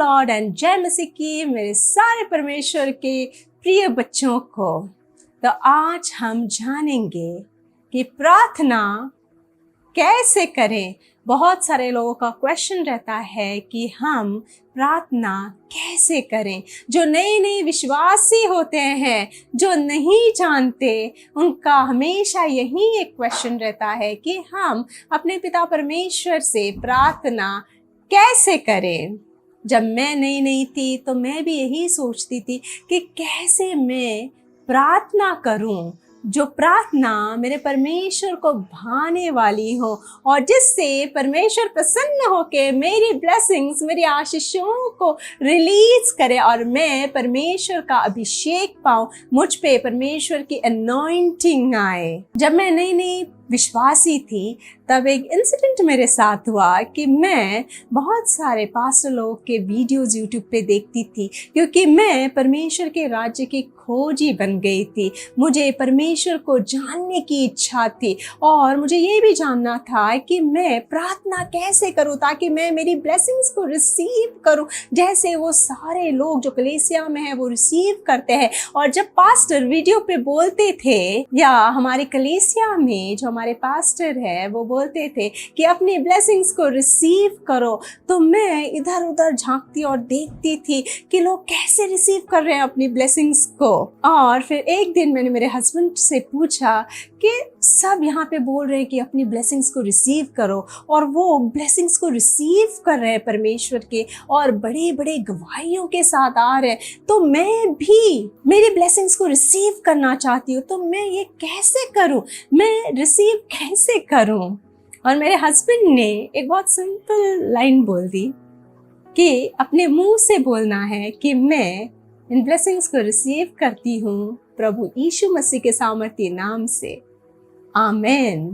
Lord and जय मसीह की मेरे सारे परमेश्वर के प्रिय बच्चों को। तो आज हम जानेंगे कि प्रार्थना कैसे करें। बहुत सारे लोगों का क्वेश्चन रहता है कि हम प्रार्थना कैसे करें। जो नए नए विश्वासी होते हैं, जो नहीं जानते, उनका हमेशा यही एक क्वेश्चन रहता है कि हम अपने पिता परमेश्वर से प्रार्थना कैसे करें। जब मैं नई नई थी तो मैं भी यही सोचती थी कि कैसे मैं प्रार्थना करूं, जो प्रार्थना मेरे परमेश्वर को भाने वाली हो और जिससे परमेश्वर प्रसन्न होके मेरी ब्लेसिंग्स, मेरी आशीषों को रिलीज करे और मैं परमेश्वर का अभिषेक पाऊं, मुझ पे परमेश्वर की अनॉइंटिंग आए। जब मैं नई नई विश्वासी थी तब एक इंसिडेंट मेरे साथ हुआ कि मैं बहुत सारे पास्टर लोग के वीडियोस यूट्यूब पे देखती थी, क्योंकि मैं परमेश्वर के राज्य की खोजी बन गई थी। मुझे परमेश्वर को जानने की इच्छा थी और मुझे ये भी जानना था कि मैं प्रार्थना कैसे करूं ताकि मैं मेरी ब्लेसिंग्स को रिसीव करूं, जैसे वो सारे लोग जो कलीसिया में है वो रिसीव करते हैं। और जब पास्टर वीडियो पे बोलते थे या हमारे कलीसिया में जो हमारे पास्टर है वो बोलते थे कि अपनी ब्लेसिंग्स को रिसीव करो, तो मैं इधर उधर झांकती और देखती थी कि लोग कैसे रिसीव कर रहे हैं अपनी ब्लेसिंग्स को। और फिर एक दिन मैंने मेरे हस्बैंड से पूछा कि सब यहाँ पे बोल रहे हैं कि अपनी ब्लेसिंग्स को रिसीव करो और वो ब्लेसिंग्स को रिसीव कर रहे हैं परमेश्वर के और बड़े बड़े गवाहियों के साथ आ रहे हैं, तो मैं भी मेरी ब्लेसिंग्स को रिसीव करना चाहती हूँ, तो मैं ये कैसे करूँ, मैं रिसीव कैसे करूँ। और मेरे हस्बैंड ने एक बहुत सिंपल लाइन बोल दी कि अपने मुंह से बोलना है कि मैं इन ब्लेसिंग्स को रिसीव करती हूँ प्रभु यीशु मसीह के सामर्थ्य नाम से, आमेन।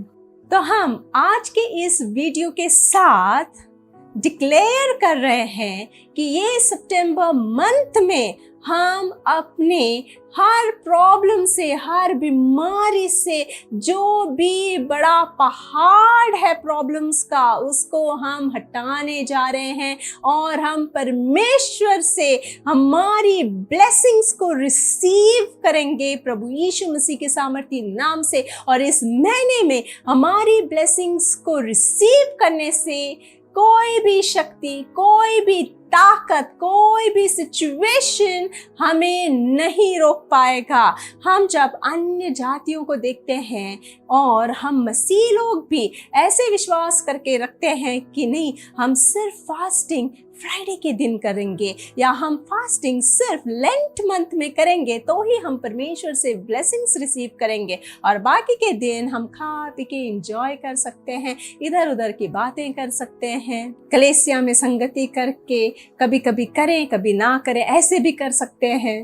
तो हम आज के इस वीडियो के साथ डिक्लेयर कर रहे हैं कि ये सितंबर मंथ में हम अपने हर प्रॉब्लम से, हर बीमारी से, जो भी बड़ा पहाड़ है प्रॉब्लम्स का, उसको हम हटाने जा रहे हैं और हम परमेश्वर से हमारी ब्लेसिंग्स को रिसीव करेंगे प्रभु यीशु मसीह के सामर्थ्य नाम से। और इस महीने में हमारी ब्लेसिंग्स को रिसीव करने से कोई भी शक्ति, कोई भी ताकत, कोई भी सिचुएशन हमें नहीं रोक पाएगा। हम जब अन्य जातियों को देखते हैं और हम मसीह लोग भी ऐसे विश्वास करके रखते हैं कि नहीं, हम सिर्फ फास्टिंग फ्राइडे के दिन करेंगे या हम फास्टिंग सिर्फ लेंट मंथ में करेंगे तो ही हम परमेश्वर से ब्लेसिंग्स रिसीव करेंगे और बाकी के दिन हम खा पी के एंजॉय कर सकते हैं, इधर उधर की बातें कर सकते हैं, कलीसिया में संगति करके कभी कभी करें कभी ना करें, ऐसे भी कर सकते हैं।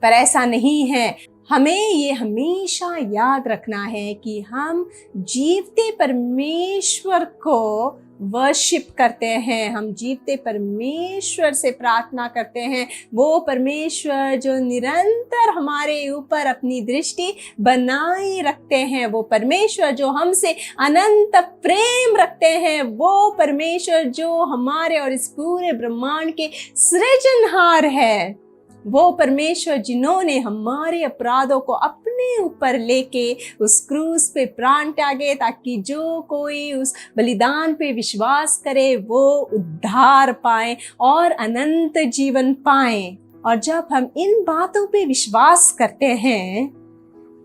पर ऐसा नहीं है। हमें ये हमेशा याद रखना है कि हम जीवते परमेश्वर को वर्शिप करते हैं, हम जीवते परमेश्वर से प्रार्थना करते हैं। वो परमेश्वर जो निरंतर हमारे ऊपर अपनी दृष्टि बनाए रखते हैं, वो परमेश्वर जो हमसे अनंत प्रेम रखते हैं, वो परमेश्वर जो हमारे और इस पूरे ब्रह्मांड के सृजनहार है, वो परमेश्वर जिन्होंने हमारे अपराधों को अपने ऊपर लेके उस क्रूस पे प्राण त्यागे ताकि जो कोई उस बलिदान पे विश्वास करे वो उद्धार पाए और अनंत जीवन पाए। और जब हम इन बातों पे विश्वास करते हैं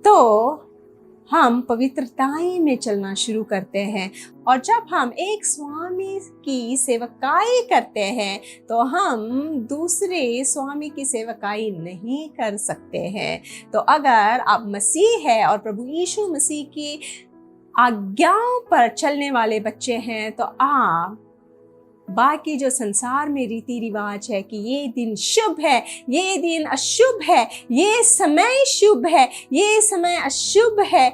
तो हम पवित्रताई में चलना शुरू करते हैं। और जब हम एक स्वामी की सेवकाई करते हैं तो हम दूसरे स्वामी की सेवकाई नहीं कर सकते हैं। तो अगर आप मसीह है और प्रभु यीशु मसीह की आज्ञाओं पर चलने वाले बच्चे हैं तो आप बाकी जो संसार में रीति रिवाज है कि ये दिन शुभ है, ये दिन अशुभ है, ये समय शुभ है, ये समय अशुभ है,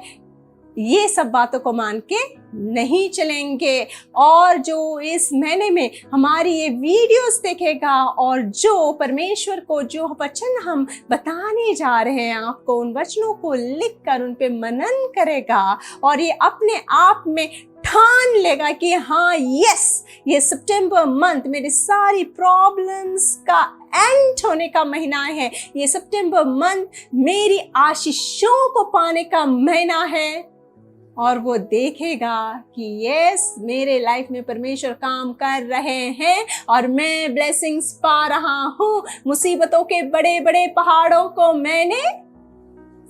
ये सब बातों को मान के नहीं चलेंगे। और जो इस महीने में हमारी ये वीडियोस देखेगा और जो परमेश्वर को जो वचन हम बताने जा रहे हैं आपको, उन वचनों को लिखकर उन पे मनन करेगा और ये अपने आप में ठान लेगा कि हाँ यस, ये सितंबर मंथ मेरी सारी प्रॉब्लम्स का एंड होने का महीना है, ये सितंबर मंथ मेरी आशीषों को पाने का महीना है, और वो देखेगा कि यस, मेरे लाइफ में परमेश्वर काम कर रहे हैं और मैं ब्लेसिंग्स पा रहा हूँ। मुसीबतों के बड़े बड़े पहाड़ों को मैंने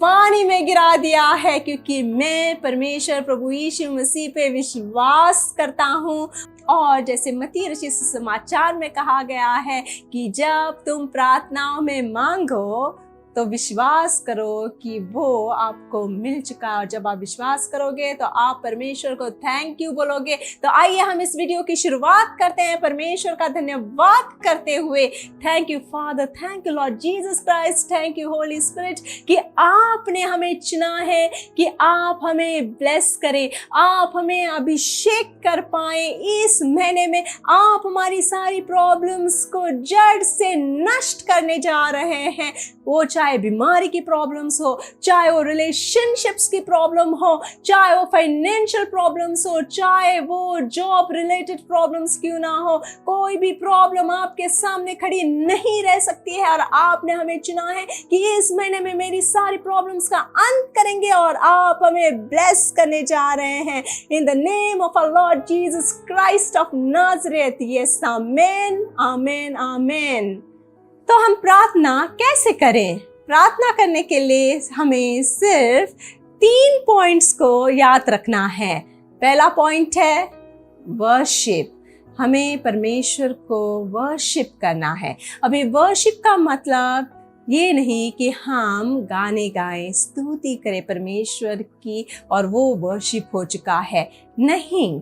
पानी में गिरा दिया है, क्योंकि मैं परमेश्वर प्रभु यीशु मसीह पे विश्वास करता हूँ। और जैसे मत्ती रचित सुसमाचार में कहा गया है कि जब तुम प्रार्थनाओं में मांगो तो विश्वास करो कि वो आपको मिल चुका है, और जब आप विश्वास करोगे तो आप परमेश्वर को थैंक यू बोलोगे। तो आइए हम इस वीडियो की शुरुआत करते हैं परमेश्वर का धन्यवाद करते हुए। Thank you father, thank you Lord Jesus Christ, thank you Holi spirit कि आपने हमें चुना है कि आप हमें ब्लेस करें, आप हमें अभिषेक कर पाए इस महीने में। आप हमारी सारी प्रॉब्लम्स को जड़ से नष्ट करने जा रहे हैं, वो चाहे बीमारी की प्रॉब्लम्स हो, चाहे वो रिलेशनशिप्स की प्रॉब्लम हो, चाहे वो फाइनेंशियल प्रॉब्लम्स हो, चाहे वो जॉब रिलेटेड प्रॉब्लम्स क्यों ना हो, कोई भी प्रॉब्लम आपके सामने खड़ी नहीं रह सकती है। और आपने हमें चुना है कि इस महीने में मेरी सारी प्रॉब्लम्स का अंत करेंगे और आप हमें ब्लेस करने जा रहे हैं। In the name of our lord Jesus Christ of Nazareth, yes, amen, amen, amen. तो हम प्रार्थना कैसे करें? प्रार्थना करने के लिए हमें सिर्फ 3 पॉइंट्स को याद रखना है। पहला पॉइंट है वर्शिप। हमें परमेश्वर को वर्शिप करना है। अभी वर्शिप का मतलब ये नहीं कि हम गाने गाएं, स्तुति करें परमेश्वर की और वो वर्शिप हो चुका है। नहीं,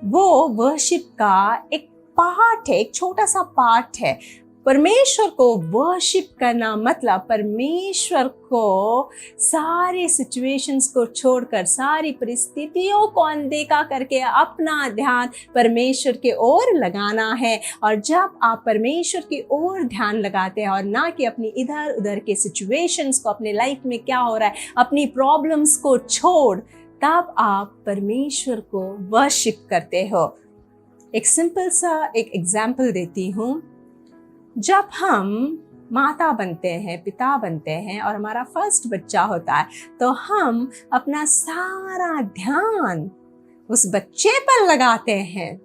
वो वर्शिप का एक पार्ट है, एक छोटा सा पार्ट है। परमेश्वर को वर्शिप करना मतलब परमेश्वर को सारे सिचुएशंस को छोड़कर, सारी परिस्थितियों को अनदेखा करके अपना ध्यान परमेश्वर के ओर लगाना है। और जब आप परमेश्वर की ओर ध्यान लगाते हैं और ना कि अपनी इधर उधर के सिचुएशंस को, अपने लाइफ में क्या हो रहा है, अपनी प्रॉब्लम्स को छोड़, तब आप परमेश्वर को वर्शिप करते हो। एक सिंपल सा एक एग्जाम्पल देती हूँ। जब हम माता बनते हैं, पिता बनते हैं और हमारा फर्स्ट बच्चा होता है, तो हम अपना सारा ध्यान उस बच्चे पर लगाते हैं।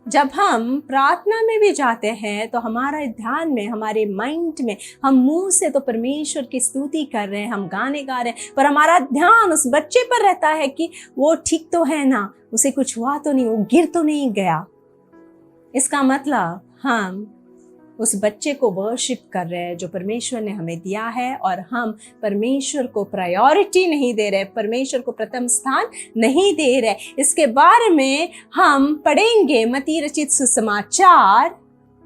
जब हम प्रार्थना में भी जाते हैं तो हमारे ध्यान में, हमारे माइंड में, हम मुंह से तो परमेश्वर की स्तुति कर रहे हैं, हम गाने गा रहे हैं, पर हमारा ध्यान उस बच्चे पर रहता है कि वो ठीक तो है ना, उसे कुछ हुआ तो नहीं, वो गिर तो नहीं गया। इसका मतलब हम उस बच्चे को वर्शिप कर रहे हैं जो परमेश्वर ने हमें दिया है, और हम परमेश्वर को प्रायोरिटी नहीं दे रहे, परमेश्वर को प्रथम स्थान नहीं दे रहे। इसके बारे में हम पढ़ेंगे मत्ती रचित सुसमाचार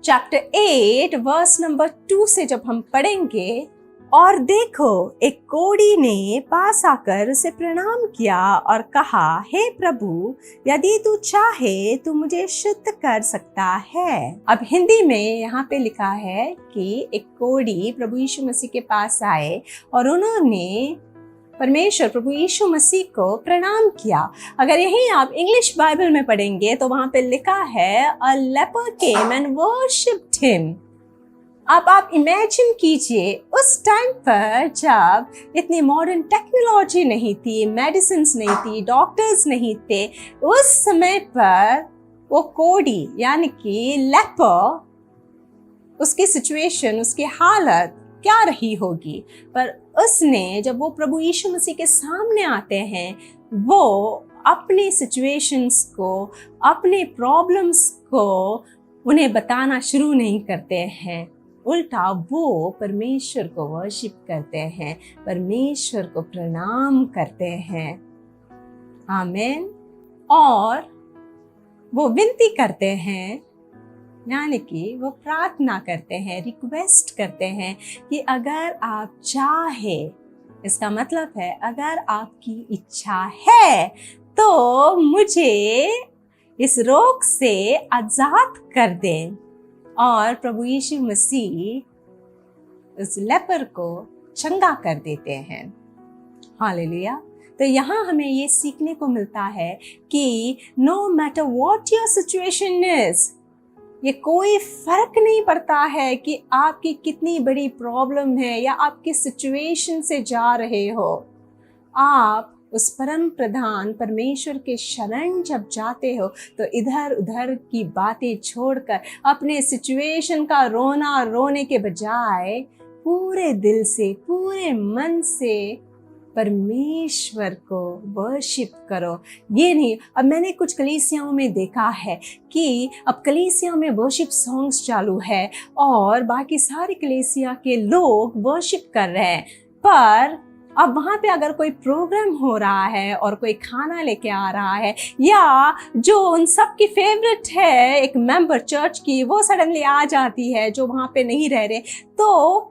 चैप्टर 8 वर्स नंबर 2 से जब हम पढ़ेंगे। और देखो, एक कोढ़ी ने पास आकर उसे प्रणाम किया और कहा, हे प्रभु, यदि तू चाहे तो मुझे शुद्ध कर सकता है। अब हिंदी में यहाँ पे लिखा है कि एक कोढ़ी प्रभु यीशु मसीह के पास आए और उन्होंने परमेश्वर प्रभु यीशु मसीह को प्रणाम किया। अगर यही आप इंग्लिश बाइबल में पढ़ेंगे तो वहाँ पे लिखा है, a leper came and worshipped him. अब आप इमेजिन कीजिए, उस टाइम पर जब इतनी मॉडर्न टेक्नोलॉजी नहीं थी, मेडिसिन्स नहीं थी, डॉक्टर्स नहीं थे, उस समय पर वो कोढ़ी यानी कि लेपर, उसकी सिचुएशन, उसकी हालत क्या रही होगी। पर उसने, जब वो प्रभु यीशु मसीह के सामने आते हैं, वो अपनी सिचुएशंस को, अपने प्रॉब्लम्स को उन्हें बताना शुरू नहीं करते हैं, उल्टा वो परमेश्वर को वर्शिप करते हैं, परमेश्वर को प्रणाम करते हैं। आमीन। और वो विनती करते हैं, यानी कि वो प्रार्थना करते हैं, रिक्वेस्ट करते हैं कि अगर आप चाहे, इसका मतलब है अगर आपकी इच्छा है तो मुझे इस रोग से आजाद कर दें। और प्रभु यीशु मसीह उस लेपर को चंगा कर देते हैं। हालेलुया। तो यहाँ हमें ये सीखने को मिलता है कि no matter what your situation is, ये कोई फर्क नहीं पड़ता है कि आपकी कितनी बड़ी प्रॉब्लम है या आप किस सिचुएशन से जा रहे हो, आप उस परम प्रधान परमेश्वर के शरण जब जाते हो तो इधर उधर की बातें छोड़कर अपने सिचुएशन का रोना रोने के बजाय पूरे दिल से पूरे मन से परमेश्वर को वर्शिप करो। ये नहीं, अब मैंने कुछ कलीसियाओं में देखा है कि अब कलीसिया में वर्शिप सॉन्ग्स चालू है और बाकी सारी कलीसिया के लोग वर्शिप कर रहे हैं, पर अब वहाँ पे अगर कोई प्रोग्राम हो रहा है और कोई खाना लेके आ रहा है या जो उन सब की फेवरेट है एक मेंबर चर्च की, वो सडनली आ जाती है जो वहाँ पे नहीं रह रहे, तो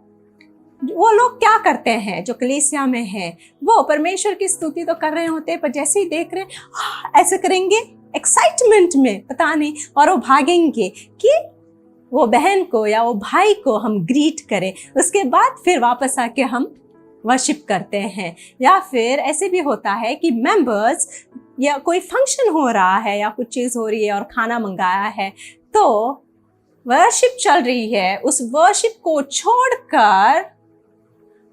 वो लोग क्या करते हैं जो कलीसिया में हैं, वो परमेश्वर की स्तुति तो कर रहे होते हैं, पर जैसे ही देख रहे हैं ऐसे करेंगे एक्साइटमेंट में पता नहीं, और वो भागेंगे कि वो बहन को या वो भाई को हम ग्रीट करें, उसके बाद फिर वापस आके हम वर्शिप करते हैं। या फिर ऐसे भी होता है कि मेंबर्स या कोई फंक्शन हो रहा है या कुछ चीज़ हो रही है और खाना मंगाया है, तो वर्शिप चल रही है, उस वर्शिप को छोड़कर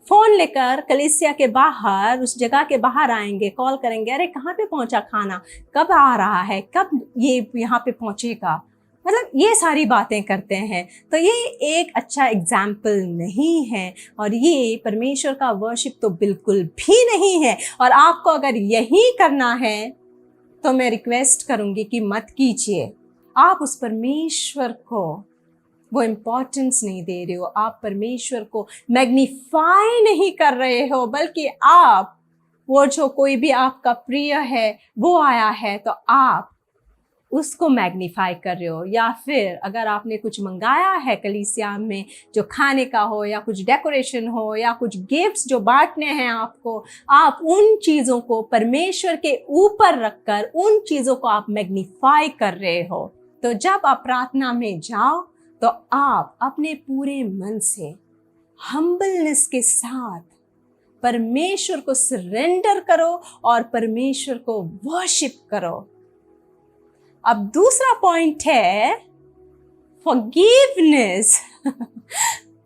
फोन लेकर कलीसिया के बाहर, उस जगह के बाहर आएंगे, कॉल करेंगे, अरे कहाँ पे पहुंचा खाना, कब आ रहा है, कब ये यहाँ पे पहुंचेगा, मतलब ये सारी बातें करते हैं। तो ये एक अच्छा एग्जाम्पल नहीं है और ये परमेश्वर का वर्शिप तो बिल्कुल भी नहीं है। और आपको अगर यही करना है तो मैं रिक्वेस्ट करूंगी कि मत कीजिए। आप उस परमेश्वर को वो इम्पोर्टेंस नहीं दे रहे हो, आप परमेश्वर को मैग्नीफाई नहीं कर रहे हो, बल्कि आप वो जो कोई भी आपका प्रिय है वो आया है तो आप उसको मैग्नीफाई कर रहे हो। या फिर अगर आपने कुछ मंगाया है कलीसिया में जो खाने का हो या कुछ डेकोरेशन हो या कुछ गिफ्ट्स जो बांटने हैं आपको, आप उन चीज़ों को परमेश्वर के ऊपर रखकर उन चीज़ों को आप मैग्नीफाई कर रहे हो। तो जब आप प्रार्थना में जाओ तो आप अपने पूरे मन से हम्बलनेस के साथ परमेश्वर को सरेंडर करो और परमेश्वर को वर्शिप करो। अब दूसरा पॉइंट है फॉरगिवनेस।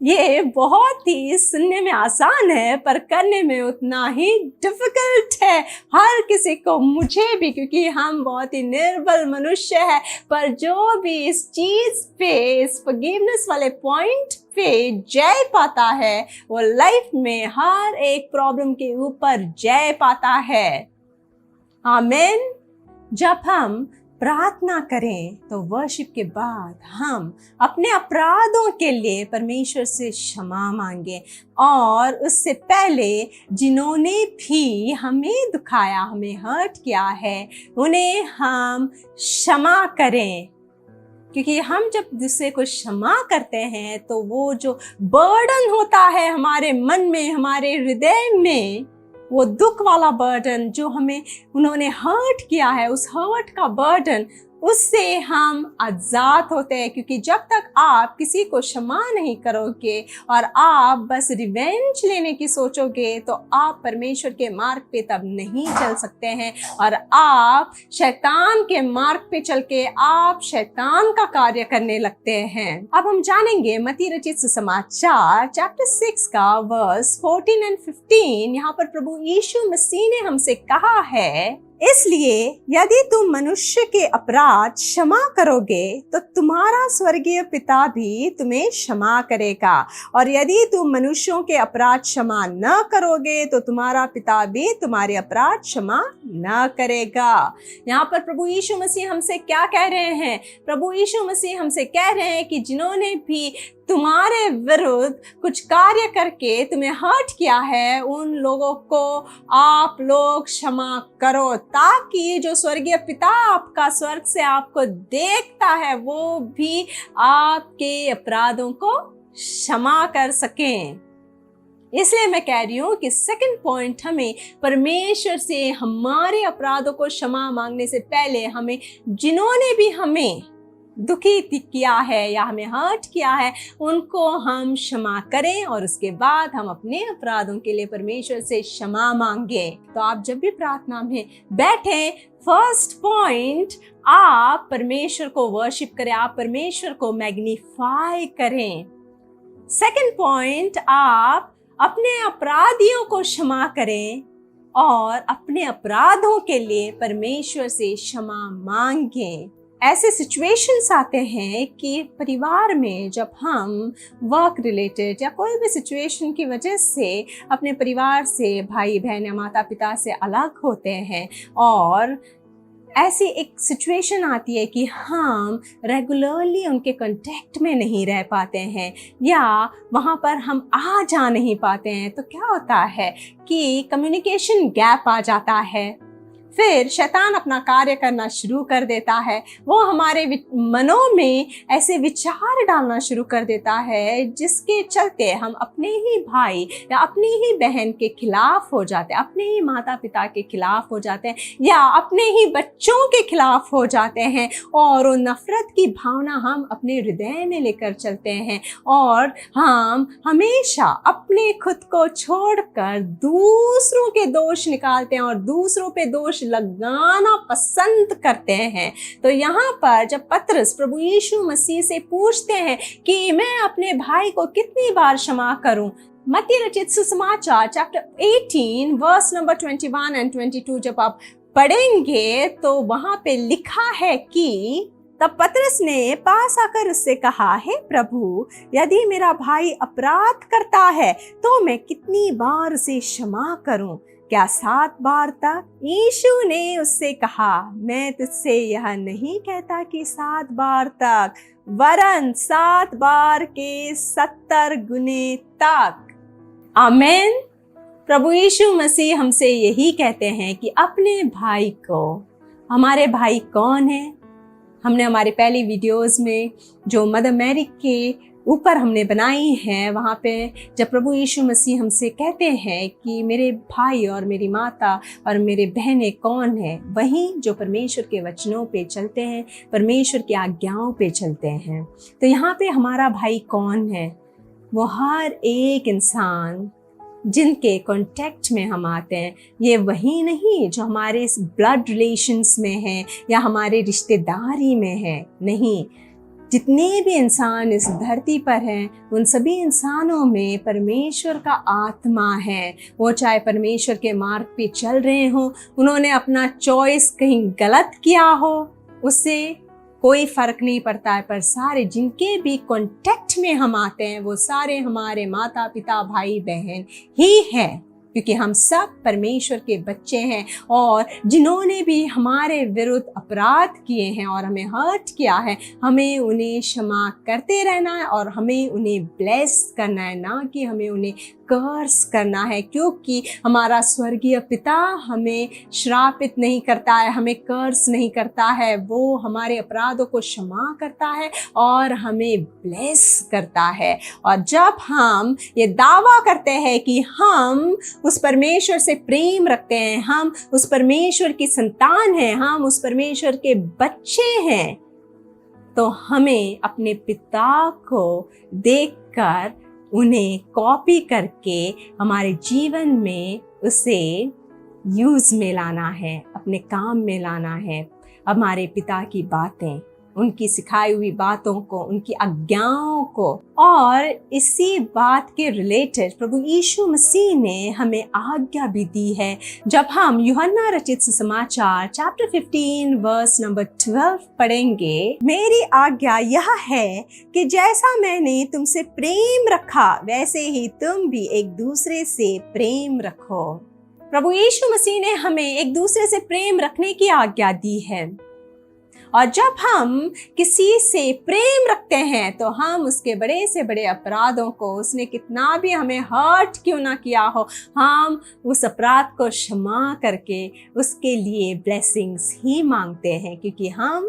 ये बहुत ही सुनने में आसान है पर करने में उतना ही डिफिकल्ट है हर किसी को, मुझे भी, क्योंकि हम बहुत ही निर्बल मनुष्य है। पर जो भी इस चीज पे, इस फॉरगिवनेस वाले पॉइंट पे जय पाता है वो लाइफ में हर एक प्रॉब्लम के ऊपर जय पाता है। आमीन। जब हम प्रार्थना करें तो वर्शिप के बाद हम अपने अपराधों के लिए परमेश्वर से क्षमा मांगे और उससे पहले जिन्होंने भी हमें दुखाया, हमें हर्ट किया है, उन्हें हम क्षमा करें। क्योंकि हम जब दूसरे को क्षमा करते हैं तो वो जो बर्डन होता है हमारे मन में, हमारे हृदय में, वो दुख वाला बर्डन जो हमें उन्होंने हर्ट किया है, उस हर्ट का बर्डन, उससे हम आज़ाद होते हैं। क्योंकि जब तक आप किसी को क्षमा नहीं करोगे और आप बस रिवेंज लेने की सोचोगे तो आप परमेश्वर के मार्ग पे तब नहीं चल सकते हैं और आप शैतान के मार्ग पे चल के आप शैतान का कार्य करने लगते हैं। अब हम जानेंगे मत्ती रचित सुसमाचार चैप्टर 6 का वर्स 14 और 15। यहाँ पर प्रभु यीशु मसीह ने हमसे कहा है, इसलिए यदि तुम मनुष्य के अपराध क्षमा करोगे तो तुम्हारा स्वर्गीय पिता भी तुम्हें क्षमा करेगा, और यदि तुम मनुष्यों के अपराध क्षमा न करोगे तो तुम्हारा पिता भी तुम्हारे अपराध क्षमा न करेगा। यहाँ पर प्रभु यीशु मसीह हमसे क्या कह रहे हैं? प्रभु यीशु मसीह हमसे कह रहे हैं कि जिन्होंने भी तुम्हारे विरुद्ध कुछ कार्य करके तुम्हें हर्ट किया है, उन लोगों को आप लोग क्षमा करो, ताकि जो स्वर्गीय पिता आपका स्वर्ग से आपको देखता है वो भी आपके अपराधों को क्षमा कर सकें। इसलिए मैं कह रही हूँ कि सेकंड पॉइंट, हमें परमेश्वर से हमारे अपराधों को क्षमा मांगने से पहले हमें जिन्होंने भी हमें दुखी किया है या हमें हर्ट किया है, उनको हम क्षमा करें और उसके बाद हम अपने अपराधों के लिए परमेश्वर से क्षमा मांगे। तो आप जब भी प्रार्थना में बैठे, फर्स्ट पॉइंट, आप परमेश्वर को वर्शिप करें, आप परमेश्वर को मैग्नीफाई करें। सेकंड पॉइंट, आप अपने अपराधियों को क्षमा करें और अपने अपराधों के लिए परमेश्वर से क्षमा मांगें। ऐसे सिचुएशंस आते हैं कि परिवार में जब हम वर्क रिलेटेड या कोई भी सिचुएशन की वजह से अपने परिवार से, भाई बहन या माता पिता से अलग होते हैं और ऐसी एक सिचुएशन आती है कि हम रेगुलरली उनके कांटेक्ट में नहीं रह पाते हैं या वहाँ पर हम आ जा नहीं पाते हैं, तो क्या होता है कि कम्युनिकेशन गैप आ जाता है। फिर शैतान अपना कार्य करना शुरू कर देता है। वो हमारे मनों में ऐसे विचार डालना शुरू कर देता है जिसके चलते हम अपने ही भाई या अपनी ही बहन के खिलाफ हो जाते हैं, अपने ही माता पिता के खिलाफ हो जाते हैं या अपने ही बच्चों के खिलाफ हो जाते हैं और वो नफरत की भावना हम अपने हृदय में लेकर चलते हैं और हम हमेशा अपने खुद को छोड़कर दूसरों के दोष निकालते हैं और दूसरों पे दोष लगाना पसंद करते हैं। तो यहाँ पर जब पतरस प्रभु यीशु मसीह से पूछते हैं कि मैं अपने भाई को कितनी बार क्षमा करूं, मत्ती रचित सुसमाचार चैप्टर 18 वर्स नंबर 21 एंड 22 जब आप पढ़ेंगे तो वहां पे लिखा है कि तब पतरस ने पास आकर उससे कहा, हे प्रभु, यदि मेरा भाई अपराध करता है तो मैं कितनी बार उसे क्षमा करूं? क्या 7 बार तक? यीशु ने उससे कहा, मैं तुझसे यह नहीं कहता कि 7 बार तक, वरन 7 बार के 70 गुने तक। आमीन। प्रभु यीशु मसीह हमसे यही कहते हैं कि अपने भाई को, हमारे भाई कौन है? हमने हमारे पहली वीडियोस में जो मदर मैरी के ऊपर हमने बनाई हैं, वहाँ पे जब प्रभु यीशु मसीह हमसे कहते हैं कि मेरे भाई और मेरी माता और मेरे बहनें कौन हैं, वहीं जो परमेश्वर के वचनों पे चलते हैं, परमेश्वर की आज्ञाओं पे चलते हैं। तो यहाँ पे हमारा भाई कौन है? वो हर एक इंसान जिनके कांटेक्ट में हम आते हैं। ये वही नहीं जो हमारे ब्लड रिलेशंस में है या हमारे रिश्तेदारी में है, नहीं, जितने भी इंसान इस धरती पर हैं, उन सभी इंसानों में परमेश्वर का आत्मा है। वो चाहे परमेश्वर के मार्ग पे चल रहे हों, उन्होंने अपना चॉइस कहीं गलत किया हो, उससे कोई फर्क नहीं पड़ता है, पर सारे जिनके भी कांटेक्ट में हम आते हैं वो सारे हमारे माता पिता भाई बहन ही हैं, क्योंकि हम सब परमेश्वर के बच्चे हैं। और जिन्होंने भी हमारे विरुद्ध अपराध किए हैं और हमें हर्ट किया है, हमें उन्हें क्षमा करते रहना है और हमें उन्हें ब्लेस करना है, ना कि हमें उन्हें कर्स करना है, क्योंकि हमारा स्वर्गीय पिता हमें श्रापित नहीं करता है, हमें कर्स नहीं करता है। वो हमारे अपराधों को क्षमा करता है और हमें ब्लेस करता है। और जब हम ये दावा करते हैं कि हम उस परमेश्वर से प्रेम रखते हैं, हम उस परमेश्वर की संतान हैं, हम उस परमेश्वर के बच्चे हैं, तो हमें अपने पिता को देखकर उन्हें कॉपी करके हमारे जीवन में उसे यूज में लाना है, अपने काम में लाना है। हमारे पिता की बातें, उनकी सिखाई हुई बातों को, उनकी आज्ञाओं को। और इसी बात के रिलेटेड प्रभु यीशु मसीह ने हमें आज्ञा भी दी है। जब हम यूहन्ना रचित सुसमाचार चैप्टर 15 वर्स नंबर 12 पढ़ेंगे, मेरी आज्ञा यह है कि जैसा मैंने तुमसे प्रेम रखा वैसे ही तुम भी एक दूसरे से प्रेम रखो। प्रभु यीशु मसीह ने हमें एक दूसरे से प्रेम रखने की आज्ञा दी है। और जब हम किसी से प्रेम रखते हैं तो हम उसके बड़े से बड़े अपराधों को, उसने कितना भी हमें हर्ट क्यों ना किया हो, हम उस अपराध को क्षमा करके उसके लिए ब्लेसिंग्स ही मांगते हैं, क्योंकि हम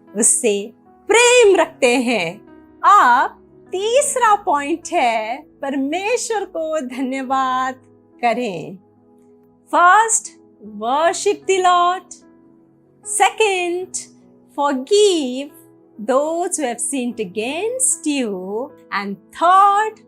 उससे प्रेम रखते हैं। अब तीसरा पॉइंट है, परमेश्वर को धन्यवाद करें। First, worship the Lord. Second, forgive those who have sinned against you, and third,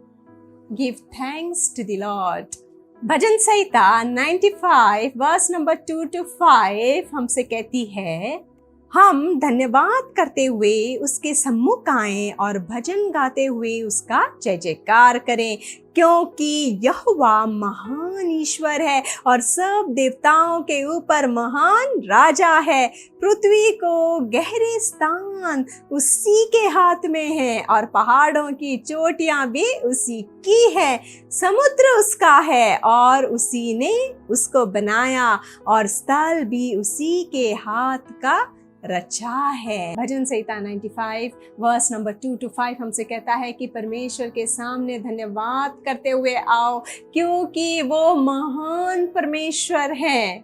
give thanks to the Lord. भजन संहिता 95 वर्स नंबर 2 to 5 हमसे कहती है, हम धन्यवाद करते हुए उसके सम्मुख आएं और भजन गाते हुए उसका जय जयकार करें, क्योंकि यहोवा महान ईश्वर है और सब देवताओं के ऊपर महान राजा है। पृथ्वी को गहरे स्थान उसी के हाथ में है और पहाड़ों की चोटियां भी उसी की है। समुद्र उसका है और उसी ने उसको बनाया और स्थल भी उसी के हाथ का रचा है। भजन संहिता 95 वर्स नंबर 2 to 5 हमसे कहता है कि परमेश्वर के सामने धन्यवाद करते हुए आओ, क्योंकि वो महान परमेश्वर है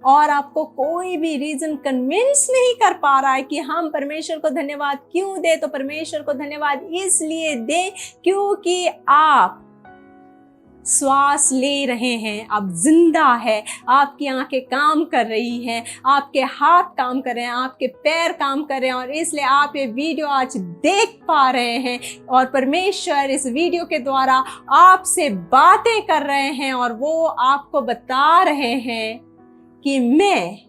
और आपको कोई भी रीजन कन्विंस नहीं कर पा रहा है कि हम परमेश्वर को धन्यवाद क्यों दे। तो परमेश्वर को धन्यवाद इसलिए दे क्योंकि आप श्वास ले रहे हैं, आप जिंदा है, आपकी आंखें काम कर रही हैं, आपके हाथ काम कर रहे हैं, आपके पैर काम कर रहे हैं और इसलिए आप ये वीडियो आज देख पा रहे हैं और परमेश्वर इस वीडियो के द्वारा आपसे बातें कर रहे हैं और वो आपको बता रहे हैं कि मैं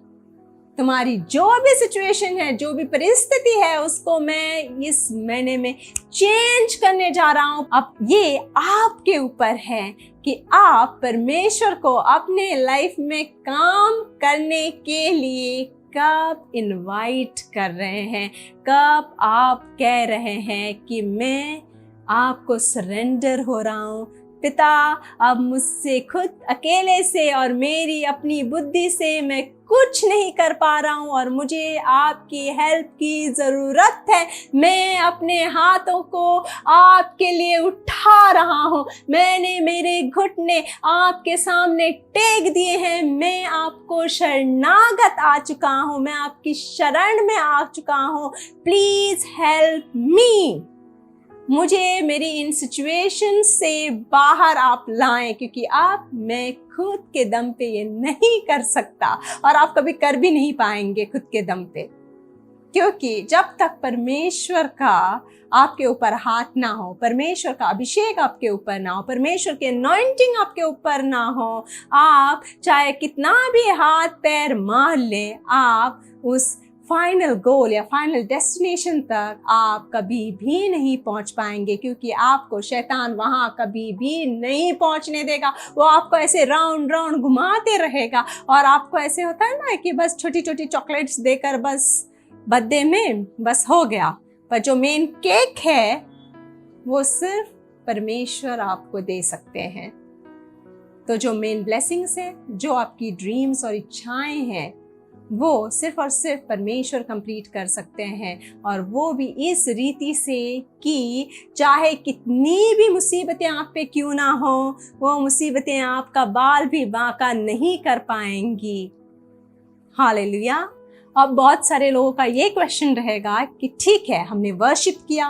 तुम्हारी जो भी सिचुएशन है, जो भी परिस्थिति है, उसको मैं इस महीने में चेंज करने जा रहा हूं। अब ये आपके ऊपर है कि आप परमेश्वर को अपने लाइफ में काम करने के लिए कब इनवाइट कर रहे हैं, कब आप कह रहे हैं कि मैं आपको सरेंडर हो रहा हूं। पिता, अब मुझसे खुद अकेले से और मेरी अपनी बुद्धि से मैं कुछ नहीं कर पा रहा हूँ और मुझे आपकी हेल्प की ज़रूरत है। मैं अपने हाथों को आपके लिए उठा रहा हूँ, मैंने मेरे घुटने आपके सामने टेक दिए हैं, मैं आपको शरणागत आ चुका हूँ, मैं आपकी शरण में आ चुका हूँ। Please help me. मुझे मेरी इन सिचुएशन से बाहर आप लाएं, क्योंकि आप मैं खुद के दम पे ये नहीं कर सकता और आप कभी कर भी नहीं पाएंगे खुद के दम पे, क्योंकि जब तक परमेश्वर का आपके ऊपर हाथ ना हो, परमेश्वर का अभिषेक आपके ऊपर ना हो, परमेश्वर की अनॉइंटिंग आपके ऊपर ना हो, आप चाहे कितना भी हाथ पैर मार लें, आप उस फाइनल गोल या फाइनल डेस्टिनेशन तक आप कभी भी नहीं पहुंच पाएंगे, क्योंकि आपको शैतान वहां कभी भी नहीं पहुंचने देगा। वो आपको ऐसे राउंड राउंड घुमाते रहेगा और आपको ऐसे होता है ना कि बस छोटी छोटी चॉकलेट्स देकर बस बर्थडे में बस हो गया, पर जो मेन केक है वो सिर्फ परमेश्वर आपको दे सकते हैं। तो जो मेन ब्लेसिंग्स है, जो आपकी ड्रीम्स और इच्छाएं हैं, वो सिर्फ और सिर्फ परमेश्वर कंप्लीट कर सकते हैं, और वो भी इस रीति से कि चाहे कितनी भी मुसीबतें आप पे क्यों ना हो, वो मुसीबतें आपका बाल भी बांका नहीं कर पाएंगी। हालेलुया। अब बहुत सारे लोगों का ये क्वेश्चन रहेगा कि ठीक है, हमने वर्शिप किया,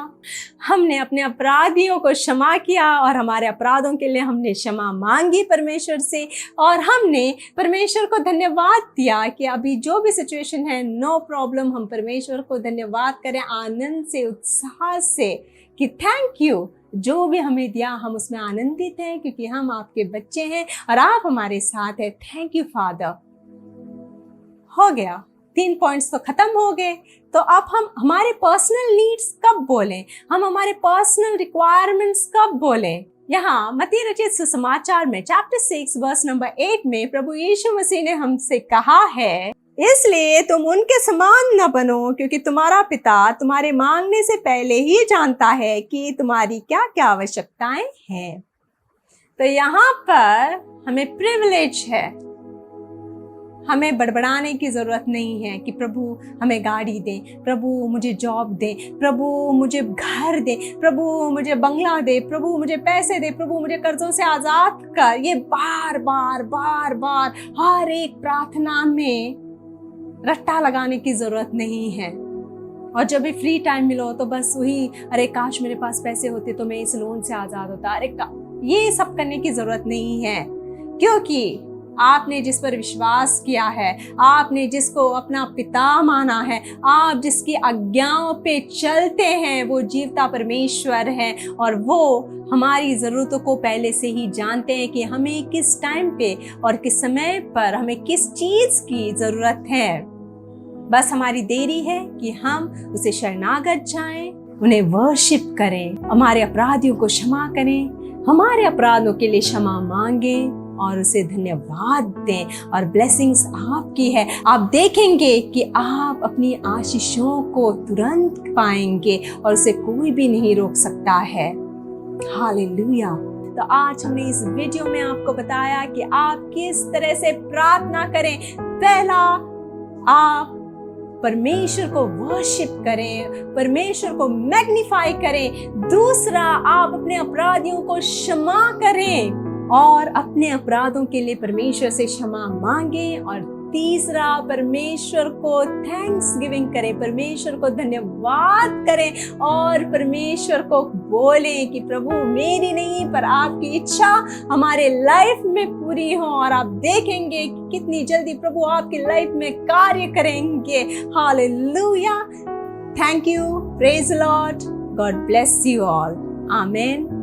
हमने अपने अपराधियों को क्षमा किया और हमारे अपराधों के लिए हमने क्षमा मांगी परमेश्वर से, और हमने परमेश्वर को धन्यवाद दिया कि अभी जो भी सिचुएशन है, नो प्रॉब्लम, हम परमेश्वर को धन्यवाद करें आनंद से, उत्साह से कि थैंक यू, जो भी हमें दिया हम उसमें आनंदित हैं क्योंकि हम आपके बच्चे हैं और आप हमारे साथ हैं। Thank you father. हो गया, 3 पॉइंट्स तो खत्म हो गए। तो अब हम हमारे पर्सनल नीड्स कब बोलें, हम हमारे पर्सनल रिक्वायरमेंट्स कब बोलें। यहाँ मत्ती रचित सुसमाचार में चैप्टर 6 वर्स नंबर 8 में प्रभु यीशु मसीह ने हमसे कहा है, इसलिए तुम उनके समान न बनो, क्योंकि तुम्हारा पिता तुम्हारे मांगने से पहले ही जानता है कि तुम्हारी क्या क्या आवश्यकताएं हैं। तो यहाँ पर हमें प्रिविलेज है, हमें बड़बड़ाने की ज़रूरत नहीं है कि प्रभु हमें गाड़ी दे, प्रभु मुझे जॉब दे, प्रभु मुझे घर दे, प्रभु मुझे बंगला दे, प्रभु मुझे पैसे दे, प्रभु मुझे कर्जों से आज़ाद कर। ये बार बार बार बार हर एक प्रार्थना में रट्टा लगाने की ज़रूरत नहीं है। और जब भी फ्री टाइम मिलो तो बस वही, अरे काश मेरे पास पैसे होते तो मैं इस लोन से आज़ाद होता, अरे ये सब करने की ज़रूरत नहीं है, क्योंकि आपने जिस पर विश्वास किया है, आपने जिसको अपना पिता माना है, आप जिसकी आज्ञाओं पे चलते हैं, वो जीवता परमेश्वर है और वो हमारी ज़रूरतों को पहले से ही जानते हैं कि हमें किस टाइम पे और किस समय पर हमें किस चीज़ की ज़रूरत है। बस हमारी देरी है कि हम उसे शरणागत जाएं, उन्हें वर्शिप करें, हमारे अपराधियों को क्षमा करें, हमारे अपराधों के लिए क्षमा मांगें और उसे धन्यवाद दें। और ब्लेसिंग्स आपकी है। आप देखेंगे कि आप अपनी आशीषों को तुरंत पाएंगे और उसे कोई भी नहीं रोक सकता है। हालेलुया। तो आज हमने इस वीडियो में आपको बताया कि आप किस तरह से प्रार्थना करें। पहला, आप परमेश्वर को वर्शिप करें, परमेश्वर को मैग्नीफाई करें। दूसरा, आप अपने अपराधियों को क्षमा करें और अपने अपराधों के लिए परमेश्वर से क्षमा मांगें। और तीसरा, परमेश्वर को थैंक्स गिविंग करें, परमेश्वर को धन्यवाद करें और परमेश्वर को बोलें कि प्रभु मेरी नहीं पर आपकी इच्छा हमारे लाइफ में पूरी हो। और आप देखेंगे कि कितनी जल्दी प्रभु आपकी लाइफ में कार्य करेंगे। Hallelujah. Thank you. Praise the Lord. God bless you all. आमीन।